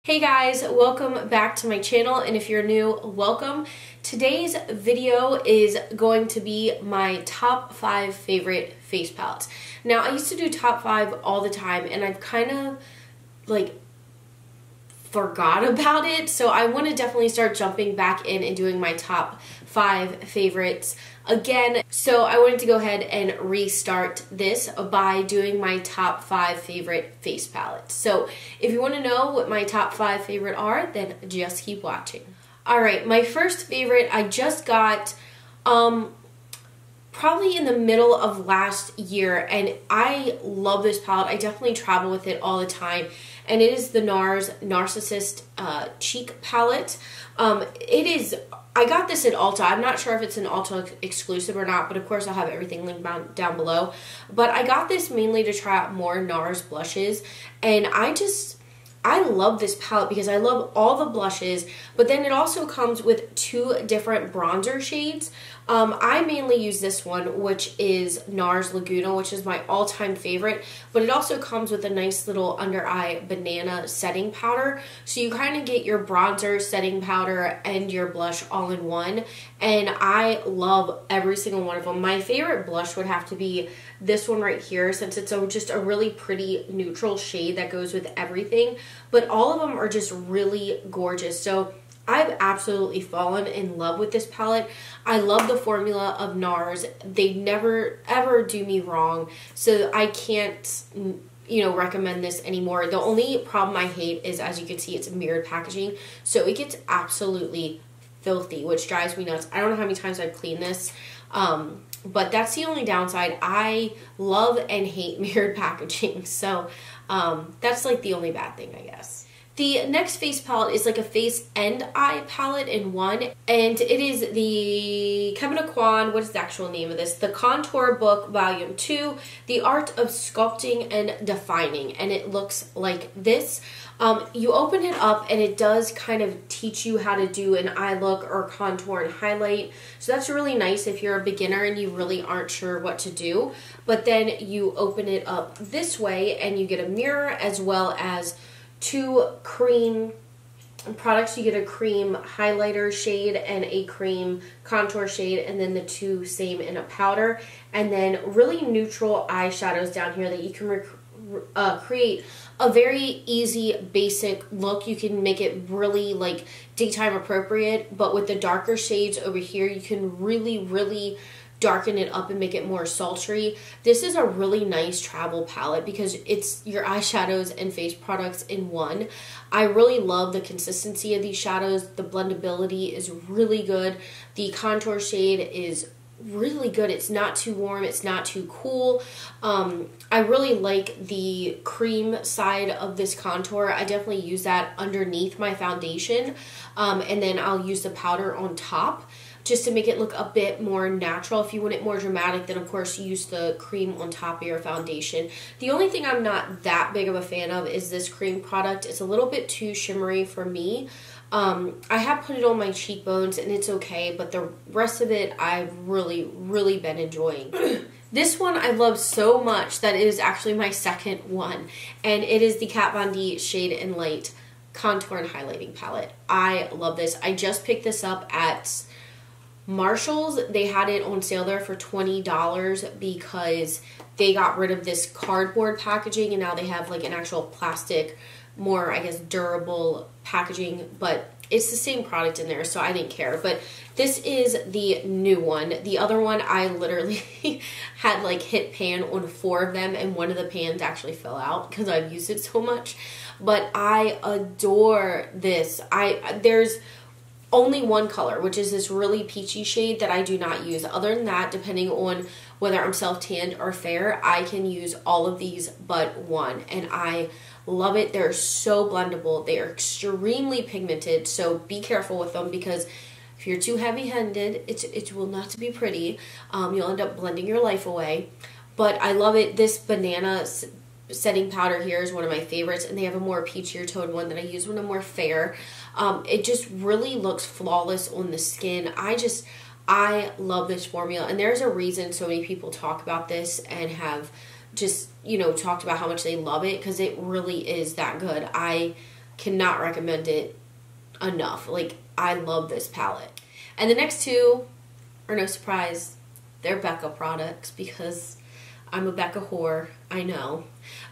Hey guys, welcome back to my channel, and if you're new, welcome. Today's video is going to be my top 5 favorite face palettes. Now, I used to do top 5 all the time, and I've kind of forgot about it, so I want to definitely start jumping back in and doing my top 5 favorites again. So I wanted to go ahead and restart this by doing my top 5 favorite face palettes. So if you want to know what my top 5 favorite are, then just keep watching. Alright, my first favorite I just got probably in the middle of last year, and I love this palette. I definitely travel with it all the time, and it is the NARS Narcissist Cheek Palette. I got this at Ulta. I'm not sure if it's an Ulta exclusive or not, but of course I'll have everything linked down below. But I got this mainly to try out more NARS blushes, and I love this palette because I love all the blushes, but then it also comes with 2 different bronzer shades. I mainly use this one, which is NARS Laguna, which is my all-time favorite, but it also comes with a nice little under-eye banana setting powder, so you kind of get your bronzer, setting powder, and your blush all in one, and I love every single one of them. My favorite blush would have to be this one right here, since it's just a really pretty neutral shade that goes with everything, but all of them are just really gorgeous. So I've absolutely fallen in love with this palette. I love the formula of NARS. They never ever do me wrong, so I can't recommend this anymore. The only problem I hate is, as you can see, it's mirrored packaging, so it gets absolutely filthy, which drives me nuts. I don't know how many times I've cleaned this, but that's the only downside. I love and hate mirrored packaging, so that's like the only bad thing, I guess. The next face palette is like a face and eye palette in one, and it is the Kevin Aquan, what is the actual name of this? The Contour Book Volume 2, The Art of Sculpting and Defining, and it looks like this. You open it up and it does kind of teach you how to do an eye look or contour and highlight, so that's really nice if you're a beginner and you really aren't sure what to do. But then you open it up this way and you get a mirror as well as 2 cream products. You get a cream highlighter shade and a cream contour shade, and then the 2 same in a powder, and then really neutral eyeshadows down here that you can create a very easy basic look. You can make it really like daytime appropriate, but with the darker shades over here you can really darken it up and make it more sultry. This is a really nice travel palette because it's your eyeshadows and face products in one. I really love the consistency of these shadows. The blendability is really good. The contour shade is really good. It's not too warm, it's not too cool. I really like the cream side of this contour. I definitely use that underneath my foundation, and then I'll use the powder on top just to make it look a bit more natural. If you want it more dramatic, then of course use the cream on top of your foundation. The only thing I'm not that big of a fan of is this cream product. It's a little bit too shimmery for me. I have put it on my cheekbones and it's okay, but the rest of it I've really been enjoying. This one I love so much that it is actually my second one, and it is the Kat Von D Shade and Light Contour and Highlighting Palette. I love this. I just picked this up at Marshall's. They had it on sale there for $20 because they got rid of this cardboard packaging and now they have like an actual plastic, more I guess durable packaging, but it's the same product in there, so I didn't care. But this is the new one. The other one I literally had like hit pan on 4 of them, and one of the pans actually fell out because I've used it so much. But I adore this. There's only one color, which is this really peachy shade that I do not use. Other than that, depending on whether I'm self-tanned or fair, I can use all of these but one, and I love it. They're so blendable. They are extremely pigmented, so be careful with them because if you're too heavy-handed, it will not be pretty. You'll end up blending your life away. But I love it. This banana setting powder here is one of my favorites, and they have a more peachier toned one that I use when I'm more fair. It just really looks flawless on the skin. I love this formula, and there's a reason so many people talk about this and have just, you know, talked about how much they love it, because it really is that good. I cannot recommend it enough. Like, I love this palette. And the next two are no surprise. They're Becca products because I'm a Becca whore, I know.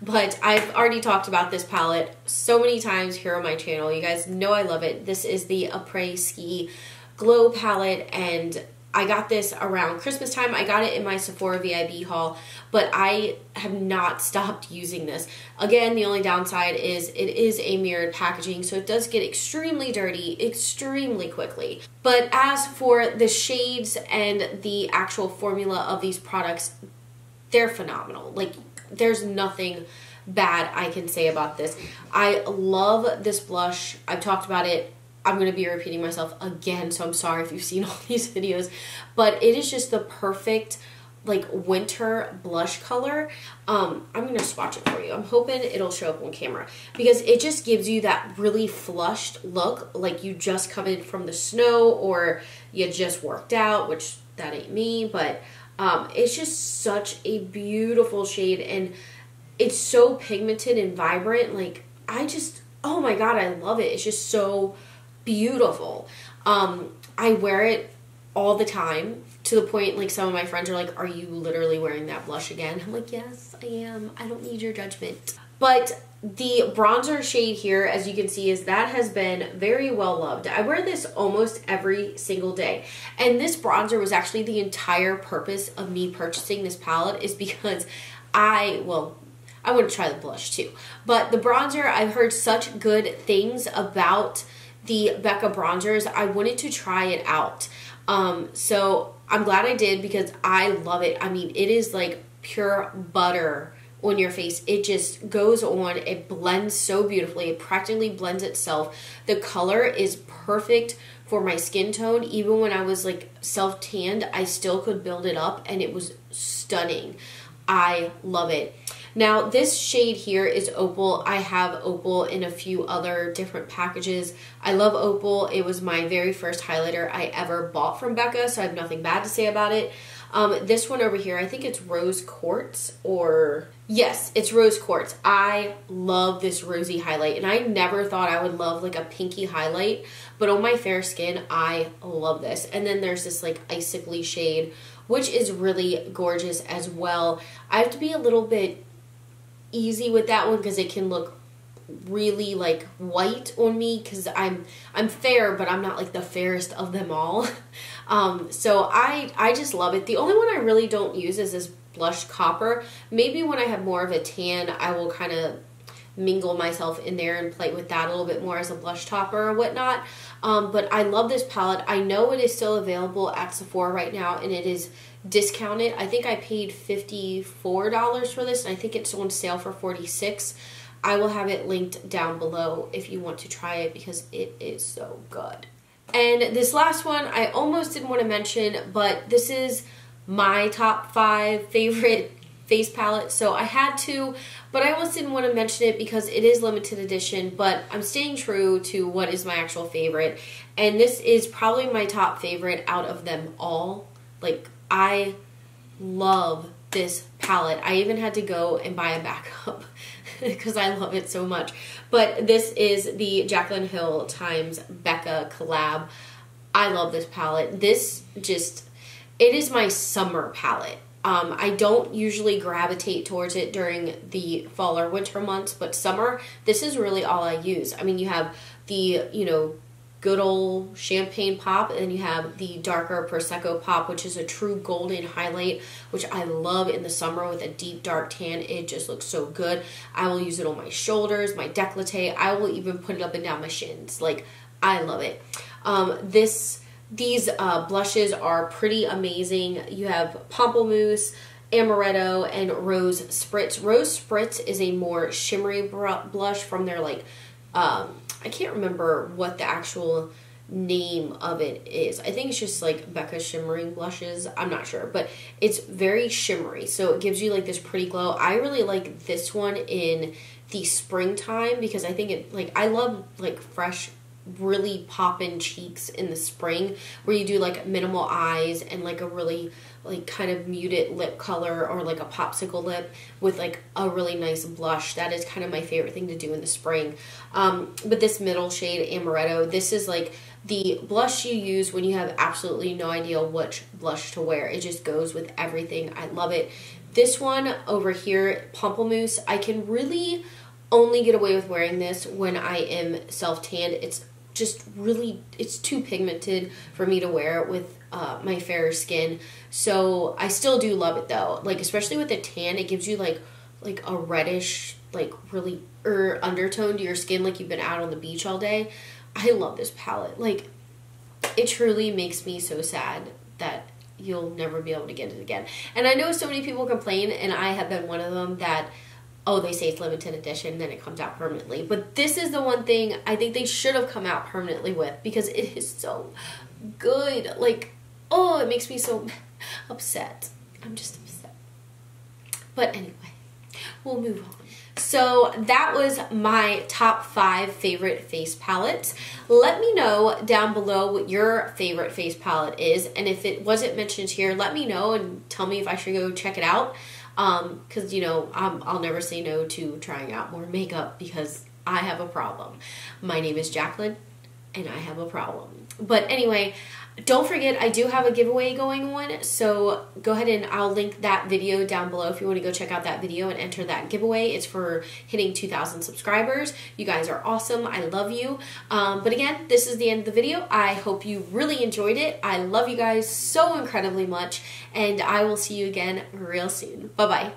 But I've already talked about this palette so many times here on my channel. You guys know I love it. This is the Apre Ski Glow palette, and I got this around Christmas time. I got it in my Sephora VIB haul, but I have not stopped using this. Again, the only downside is it is a mirrored packaging, so it does get extremely dirty extremely quickly. But as for the shades and the actual formula of these products, they're phenomenal. Like, there's nothing bad I can say about this. I love this blush. I've talked about it. I'm going to be repeating myself again, so I'm sorry if you've seen all these videos. But it is just the perfect, like, winter blush color. I'm going to swatch it for you. I'm hoping it'll show up on camera, because it just gives you that really flushed look, like you just come in from the snow or you just worked out, which that ain't me, but it's just such a beautiful shade, and it's so pigmented and vibrant. Like, oh my god, I love it. It's just so beautiful. I wear it all the time, to the point like some of my friends are like, are you literally wearing that blush again? I'm like, yes, I am. I don't need your judgment. But the bronzer shade here, as you can see, is that has been very well loved. I wear this almost every single day. And this bronzer was actually the entire purpose of me purchasing this palette, is because I want to try the blush too. But the bronzer, I've heard such good things about the Becca bronzers. I wanted to try it out. So I'm glad I did, because I love it. I mean, it is like pure butter on your face. It just goes on. It blends so beautifully. It practically blends itself. The color is perfect for my skin tone. Even when I was like self-tanned, I still could build it up, and it was stunning. I love it. Now, this shade here is Opal. I have Opal in a few other different packages. I love Opal. It was my very first highlighter I ever bought from Becca, so I have nothing bad to say about it. This one over here, I think it's Rose Quartz, or yes, it's Rose Quartz. I love this rosy highlight, and I never thought I would love like a pinky highlight, but on my fair skin, I love this. And then there's this like icicle shade, which is really gorgeous as well. I have to be a little bit easy with that one, because it can look really like white on me, because I'm fair, but I'm not like the fairest of them all. So I just love it. The only one I really don't use is this blush Copper. Maybe when I have more of a tan, I will kind of mingle myself in there and play with that a little bit more as a blush topper or whatnot. But I love this palette. I know it is still available at Sephora right now, and it is discounted. I think I paid $54 for this, and I think it's on sale for $46. I will have it linked down below if you want to try it, because it is so good. And this last one I almost didn't want to mention, but this is my top 5 favorite face palette, so I had to, but I almost didn't want to mention it because it is limited edition, but I'm staying true to what is my actual favorite, and this is probably my top favorite out of them all. Like, I love this palette. I even had to go and buy a backup because I love it so much. But this is the Jaclyn Hill times Becca collab. I love this palette. This just, it is my summer palette. I don't usually gravitate towards it during the fall or winter months, but summer, this is really all I use. I mean, you have the, you know, good old champagne pop, and then you have the darker Prosecco pop, which is a true golden highlight, which I love in the summer with a deep dark tan. It just looks so good. I will use it on my shoulders, my décolleté. I will even put it up and down my shins. Like, I love it. These blushes are pretty amazing. You have Pamplemousse, Amaretto, and Rose Spritz. Rose Spritz is a more shimmery blush from their, like, I can't remember what the actual name of it is. I think it's just like Becca shimmering blushes. I'm not sure, but it's very shimmery, so it gives you like this pretty glow. I really like this one in the springtime because I think it, like, I love really poppin' cheeks in the spring, where you do like minimal eyes and like a really like kind of muted lip color, or like a popsicle lip with like a really nice blush. That is kind of my favorite thing to do in the spring. But this middle shade, Amaretto, this is like the blush you use when you have absolutely no idea which blush to wear. It just goes with everything. I love it. This one over here, Pamplemousse, I can really only get away with wearing this when I am self-tanned. It's just really, it's too pigmented for me to wear with my fairer skin. So I still do love it though. Like, especially with the tan, it gives you like a reddish, like really undertone to your skin, like you've been out on the beach all day. I love this palette. Like, it truly makes me so sad that you'll never be able to get it again. And I know so many people complain, and I have been one of them, that, oh, they say it's limited edition, then it comes out permanently. But this is the one thing I think they should have come out permanently with, because it is so good. Like, oh, it makes me so upset. I'm just upset. But anyway, we'll move on. So that was my top 5 favorite face palettes. Let me know down below what your favorite face palette is, and if it wasn't mentioned here, let me know and tell me if I should go check it out. Because, you know, I'll never say no to trying out more makeup, because I have a problem. My name is Jaclyn, and I have a problem. But anyway, don't forget, I do have a giveaway going on, so go ahead and I'll link that video down below if you want to go check out that video and enter that giveaway. It's for hitting 2,000 subscribers. You guys are awesome. I love you. But again, this is the end of the video. I hope you really enjoyed it. I love you guys so incredibly much, and I will see you again real soon. Bye-bye.